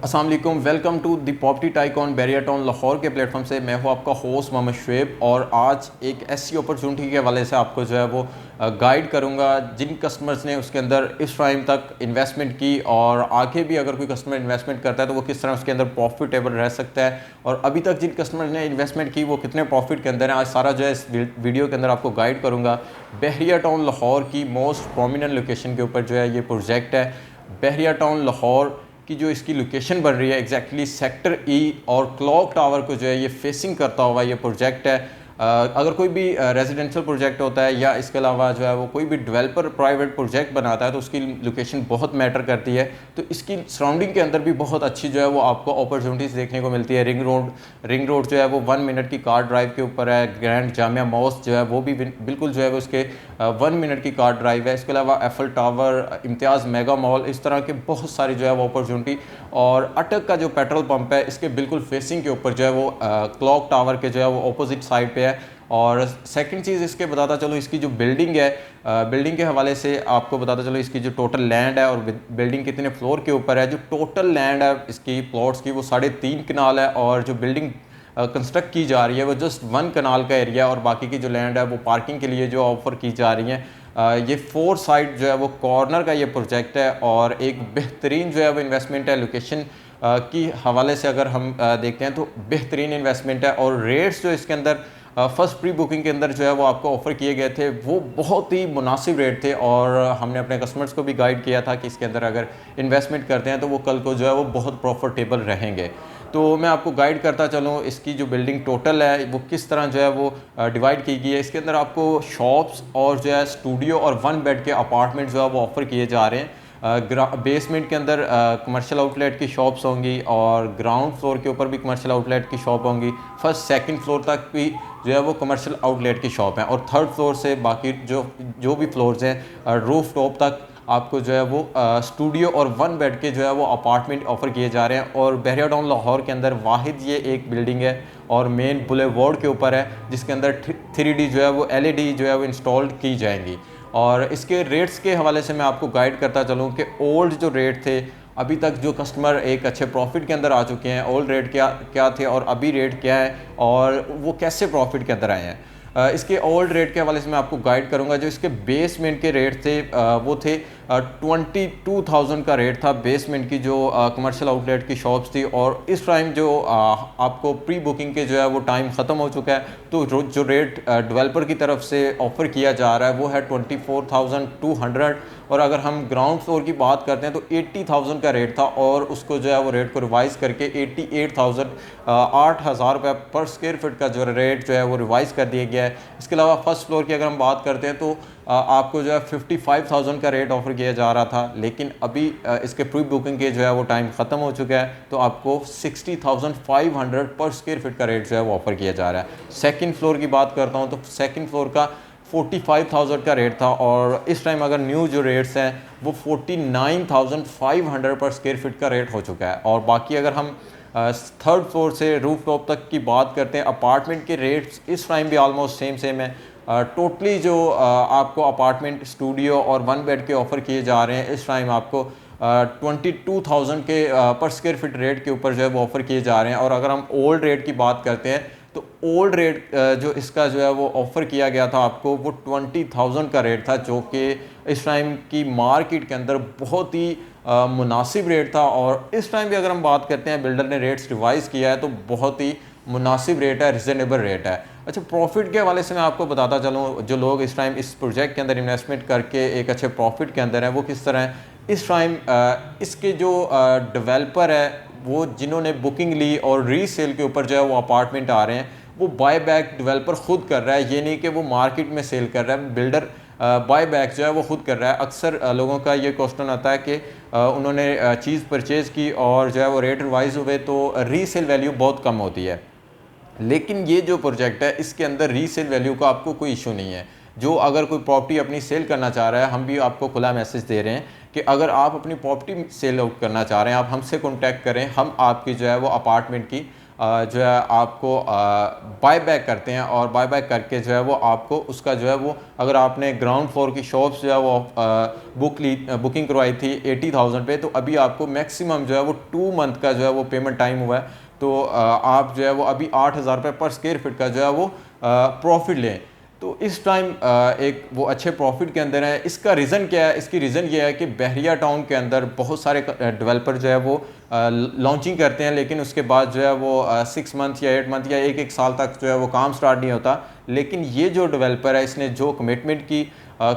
अस्सलाम वालेकुम, welcome to the property tycoon Bahria town Lahore के प्लेटफॉर्म से। मैं हूं आपका होस्ट मोहम्मद शुएब और आज एक ऐसी अपॉर्चुनिटी के हवाले से आपको जो है वो गाइड करूंगा जिन कस्टमर्स ने उसके अंदर इस टाइम तक इन्वेस्टमेंट की और आगे भी अगर कोई कस्टमर इन्वेस्टमेंट करता है तो वो किस तरह उसके अंदर प्रॉफिटेबल रह सकता है, और अभी तक जिन कस्टमर ने इन्वेस्टमेंट की वो कितने प्रॉफिट के अंदर है। आज सारा जो है इस वीडियो के अंदर आपको गाइड करूँगा। बैरियर टाउन लाहौर की मोस्ट प्रोमिनेंट लोकेशन के ऊपर जो है ये प्रोजेक्ट है। बैरियर टाउन लाहौर कि जो इसकी लोकेशन बन रही है एग्जैक्टली सेक्टर ई और क्लॉक टावर को जो है ये फेसिंग करता हुआ ये प्रोजेक्ट है। अगर कोई भी रेजिडेंशियल प्रोजेक्ट होता है या इसके अलावा जो है वो कोई भी डेवलपर प्राइवेट प्रोजेक्ट बनाता है तो उसकी लोकेशन बहुत मैटर करती है। तो इसकी सराउंडिंग के अंदर भी बहुत अच्छी जो है वो आपको अपॉर्चुनिटीज़ देखने को मिलती है। रिंग रोड जो है वो 1 मिनट की कार ड्राइव के ऊपर है। ग्रैंड जामिया मॉस्क जो है वो भी बिल्कुल जो है वो उसके 1 मिनट की कार ड्राइव है। इसके अलावा एफल टावर, इम्तियाज़ मेगा मॉल, इस तरह के बहुत सारी जो है वो अपॉर्चुनिटी। और अटक का जो पेट्रोल पंप है इसके बिल्कुल फेसिंग के ऊपर जो है वो क्लॉक टावर के जो है वो अपोजिट साइड पे है। और सेकंड चीज़ इसके बताता चलो, इसकी जो बिल्डिंग है, बिल्डिंग के हवाले से आपको बताता चलो इसकी जो टोटल लैंड है और बिल्डिंग कितने फ्लोर के ऊपर है। जो टोटल लैंड है इसकी प्लॉट्स की वो 3.5 कनाल है और जो बिल्डिंग कंस्ट्रक्ट की जा रही है वो जस्ट 1 कनाल का एरिया है और बाकी की जो लैंड है वो पार्किंग के लिए जो ऑफर की जा रही है। ये 4 साइड जो है वो कॉर्नर का ये प्रोजेक्ट है और एक बेहतरीन जो है वो इन्वेस्टमेंट है। लोकेशन की हवाले से अगर हम देखते हैं तो बेहतरीन इन्वेस्टमेंट है। और रेट्स जो इसके अंदर फर्स्ट प्री बुकिंग के अंदर जो है वो आपको ऑफ़र किए गए थे वो बहुत ही मुनासिब रेट थे और हमने अपने कस्टमर्स को भी गाइड किया था कि इसके अंदर अगर इन्वेस्टमेंट करते हैं तो वो कल को जो है वो बहुत प्रॉफिटेबल रहेंगे। तो मैं आपको गाइड करता चलूँ इसकी जो बिल्डिंग टोटल है वो किस तरह जो है वो डिवाइड की गई है। इसके अंदर आपको शॉप्स और जो है स्टूडियो और 1 बेड के अपार्टमेंट जो है वो ऑफ़र किए जा रहे हैं। बेसमेंट के अंदर कमर्शियल आउटलेट की शॉप्स होंगी और ग्राउंड फ्लोर के ऊपर भी कमर्शियल आउटलेट की शॉप होंगी। फर्स्ट सेकंड फ्लोर तक भी जो है वो कमर्शियल आउटलेट की शॉप है और थर्ड फ्लोर से बाकी जो भी फ्लोर्स हैं रूफ टॉप तक आपको जो है वो स्टूडियो और 1 बेड के जो है वो अपार्टमेंट ऑफ़र किए जा रहे हैं। और बैरियर टाउन लाहौर के अंदर वाहिद ये एक बिल्डिंग है और मेन बुलेवार्ड के ऊपर है जिसके अंदर 3D जो है वो LED जो है वो इंस्टॉल्ड की जाएंगी। और इसके रेट्स के हवाले से मैं आपको गाइड करता चलूँ कि ओल्ड जो रेट थे, अभी तक जो कस्टमर एक अच्छे प्रॉफिट के अंदर आ चुके हैं, ओल्ड रेट क्या क्या थे और अभी रेट क्या है और वो कैसे प्रॉफिट के अंदर आए हैं। इसके ओल्ड रेट के हवाले से मैं आपको गाइड करूंगा। जो इसके बेसमेंट के रेट थे वो थे 22,000 का रेट था बेसमेंट की जो कमर्शियल आउटलेट की शॉप्स थी। और इस टाइम जो आपको प्री बुकिंग के जो है वो टाइम ख़त्म हो चुका है तो जो रेट डेवलपर की तरफ से ऑफ़र किया जा रहा है वो है 24,200। और अगर हम ग्राउंड फ्लोर की बात करते हैं तो 80,000 का रेट था और उसको जो है वो रेट को रिवाइज़ करके 88,000 8,000 रुपये पर स्क्वायर फीट का जो रेट जो है वो रिवाइज़ कर दिया गया है। इसके अलावा फर्स्ट फ्लोर की अगर हम बात करते हैं तो आपको जो है 55,000 का रेट ऑफ़र किया जा रहा था, लेकिन अभी इसके प्री बुकिंग के जो है वो टाइम ख़त्म हो चुका है तो आपको 60,500 पर स्क्वायर फीट का रेट जो है वो ऑफ़र किया जा रहा है। सेकंड फ्लोर की बात करता हूँ तो सेकंड फ्लोर का 45,000 का रेट था और इस टाइम अगर न्यू जो रेट्स हैं वो 49,500 पर स्क्वायर फीट का रेट हो चुका है। और बाकी अगर हम थर्ड फ्लोर से रूफ टॉप तक की बात करते हैं, अपार्टमेंट के रेट्स इस टाइम भी आलमोस्ट सेम है। टोटली जो आपको अपार्टमेंट, स्टूडियो और 1 बेड के ऑफ़र किए जा रहे हैं इस टाइम आपको 22,000 के पर स्क्वायर फीट रेट के ऊपर जो है वो ऑफ़र किए जा रहे हैं। और अगर हम ओल्ड रेट की बात करते हैं तो ओल्ड रेट जो इसका जो है वो ऑफ़र किया गया था आपको वो 20,000 का रेट था, जो कि इस टाइम की मार्केट के अंदर बहुत ही मुनासिब रेट था। और इस टाइम भी अगर हम बात करते हैं बिल्डर ने रेट्स रिवाइज़ किया है तो बहुत ही मुनासिब रेट है, रिजनेबल रेट है। अच्छा, प्रॉफिट के हवाले से मैं आपको बताता चलूँ जो लोग इस टाइम इस प्रोजेक्ट के अंदर इन्वेस्टमेंट करके एक अच्छे प्रॉफिट के अंदर हैं वो किस तरह हैं। इस टाइम इसके जो डेवलपर है वो जिन्होंने बुकिंग ली और रीसेल के ऊपर जो है वो अपार्टमेंट आ रहे हैं वो बाय बैक डेवलपर ख़ुद कर रहा है, ये नहीं कि वो मार्केट में सेल कर रहा है। बिल्डर बाय बैक जो है वो ख़ुद कर रहा है। अक्सर लोगों का ये क्वेश्चन आता है कि उन्होंने चीज़ परचेज़ की और जो है वो रेट रिवाइज़ हुए तो रीसेल वैल्यू बहुत कम होती है, लेकिन ये जो प्रोजेक्ट है इसके अंदर रीसेल वैल्यू का आपको कोई इशू नहीं है। जो अगर कोई प्रॉपर्टी अपनी सेल करना चाह रहा है, हम भी आपको खुला मैसेज दे रहे हैं कि अगर आप अपनी प्रॉपर्टी सेल आउट करना चाह रहे हैं आप हमसे कॉन्टैक्ट करें, हम आपकी जो है वो अपार्टमेंट की जो है आपको बाय बैक करते हैं, और बाय बैक करके जो है वो आपको उसका जो है वो, अगर आपने ग्राउंड फ्लोर की शॉप्स जो है वो बुकिंग करवाई थी 80,000 पे, तो अभी आपको मैक्सिमम जो है वो 2 मंथ का जो है वो पेमेंट टाइम हुआ है। तो आप जो है वो अभी 8,000 रुपये पर स्क्वायर फीट का जो है वो प्रॉफिट लें। तो इस टाइम एक वो अच्छे प्रॉफिट के अंदर है। इसका रीज़न क्या है? इसकी रीज़न ये है कि बहरिया टाउन के अंदर बहुत सारे डेवलपर जो है वो लॉन्चिंग करते हैं, लेकिन उसके बाद जो है वो 6 मंथ या 8 मंथ या एक साल तक जो है वो काम स्टार्ट नहीं होता। लेकिन ये जो डेवलपर है, इसने जो कमिटमेंट की,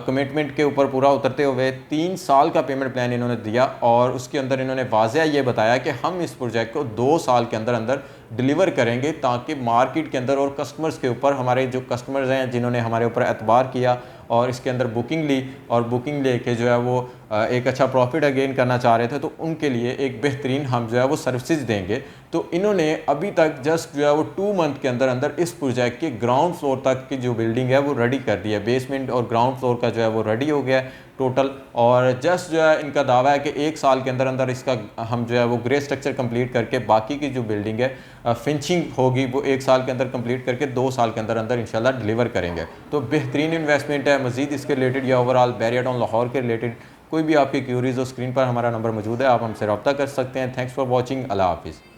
कमिटमेंट के ऊपर पूरा उतरते हुए 3 साल का पेमेंट प्लान इन्होंने दिया, और उसके अंदर इन्होंने वाज़ह ये बताया कि हम इस प्रोजेक्ट को 2 साल के अंदर अंदर डिलीवर करेंगे, ताकि मार्केट के अंदर और कस्टमर्स के ऊपर, हमारे जो कस्टमर्स हैं जिन्होंने हमारे ऊपर एतबार किया और इसके अंदर बुकिंग ली, और बुकिंग लेके जो है वो एक अच्छा प्रॉफिट अगेन करना चाह रहे थे, तो उनके लिए एक बेहतरीन हम जो है वो सर्विसेज देंगे। तो इन्होंने अभी तक जस्ट जो है वो 2 मंथ के अंदर अंदर इस प्रोजेक्ट के ग्राउंड फ्लोर तक की जो बिल्डिंग है वो रेडी कर दी है। बेसमेंट और ग्राउंड फ्लोर का जो है वो रेडी हो गया है टोटल। और जस्ट जो है इनका दावा है कि 1 साल के अंदर अंदर इसका हम जो है वो ग्रे स्ट्रक्चर कंप्लीट करके बाकी की जो बिल्डिंग है फिनिशिंग होगी वो 1 साल के अंदर कंप्लीट करके 2 साल के अंदर अंदर इंशाल्लाह डिलीवर करेंगे। तो बेहतरीन इन्वेस्टमेंट है। मजीद इसके रिलेटेड या ओवरऑल बैरिया टाउन लाहौर के रिलेटेड कोई भी आपकी क्यूरीज हो, स्क्रीन पर हमारा नंबर मौजूद है, आप हमसे रब्ता कर सकते हैं। Thanks for watching. अल्लाह हाफिज़।